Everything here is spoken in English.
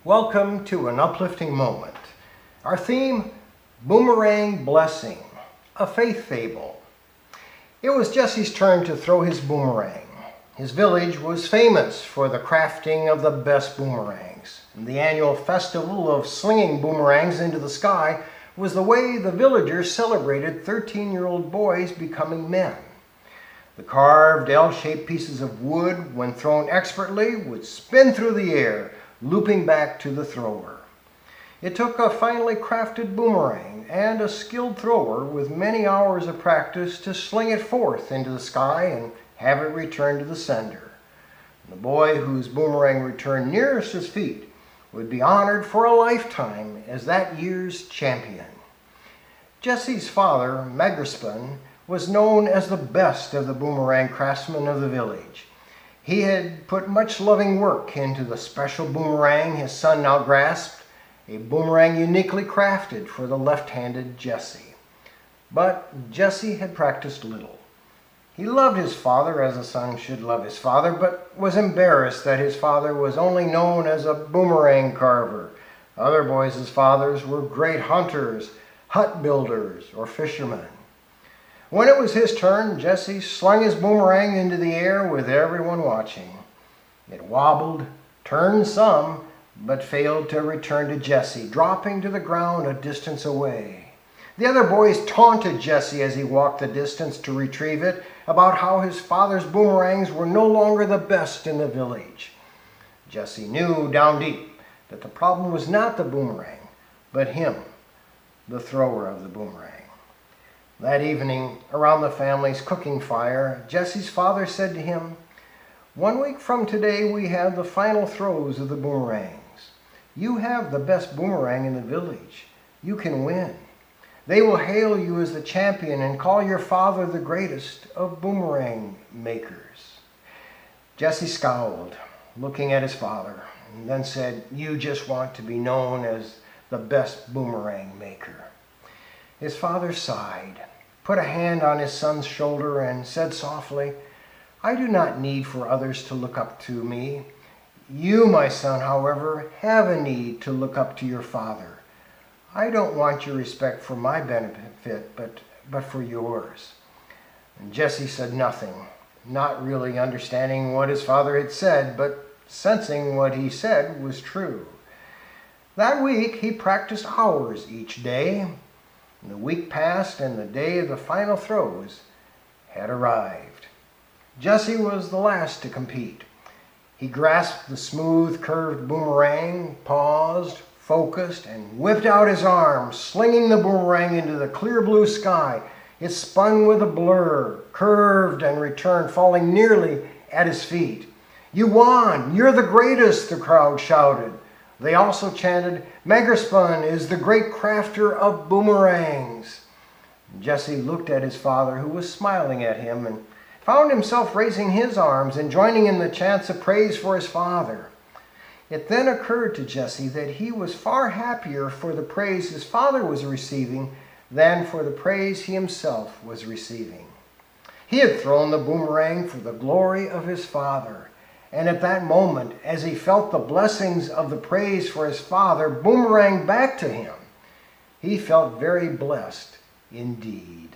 Welcome to an uplifting moment. Our theme, Boomerang Blessing, a faith fable. It was Jesse's turn to throw his boomerang. His village was famous for the crafting of the best boomerangs. And the annual festival of slinging boomerangs into the sky was the way the villagers celebrated 13-year-old boys becoming men. The carved L-shaped pieces of wood, when thrown expertly, would spin through the air, looping back to the thrower. It took a finely crafted boomerang and a skilled thrower with many hours of practice to sling it forth into the sky and have it return to the sender. The boy whose boomerang returned nearest his feet would be honored for a lifetime as that year's champion. Jesse's father, Megaspun, was known as the best of the boomerang craftsmen of the village. He had put much loving work into the special boomerang his son now grasped, a boomerang uniquely crafted for the left-handed Jesse. But Jesse had practiced little. He loved his father as a son should love his father, but was embarrassed that his father was only known as a boomerang carver. Other boys' fathers were great hunters, hut builders, or fishermen. When it was his turn, Jesse slung his boomerang into the air with everyone watching. It wobbled, turned some, but failed to return to Jesse, dropping to the ground a distance away. The other boys taunted Jesse as he walked the distance to retrieve it about how his father's boomerangs were no longer the best in the village. Jesse knew down deep that the problem was not the boomerang, but him, the thrower of the boomerang. That evening, around the family's cooking fire, Jesse's father said to him, "1 week from today we have the final throws of the boomerangs. You have the best boomerang in the village. You can win. They will hail you as the champion and call your father the greatest of boomerang makers." Jesse scowled, looking at his father, and then said, "You just want to be known as the best boomerang maker." His father sighed, put a hand on his son's shoulder, and said softly, "I do not need for others to look up to me. You, my son, however, have a need to look up to your father. I don't want your respect for my benefit, but for yours." And Jesse said nothing, not really understanding what his father had said, but sensing what he said was true. That week he practiced hours each day. The week passed and the day of the final throws had arrived. Jesse was the last to compete. He grasped the smooth, curved boomerang, paused, focused, and whipped out his arm, slinging the boomerang into the clear blue sky. It spun with a blur, curved, and returned, falling nearly at his feet. "You won! You're the greatest!" the crowd shouted. They also chanted, "Megaspun is the great crafter of boomerangs." Jesse looked at his father, who was smiling at him, and found himself raising his arms and joining in the chants of praise for his father. It then occurred to Jesse that he was far happier for the praise his father was receiving than for the praise he himself was receiving. He had thrown the boomerang for the glory of his father. And at that moment, as he felt the blessings of the praise for his father boomerang back to him, he felt very blessed indeed.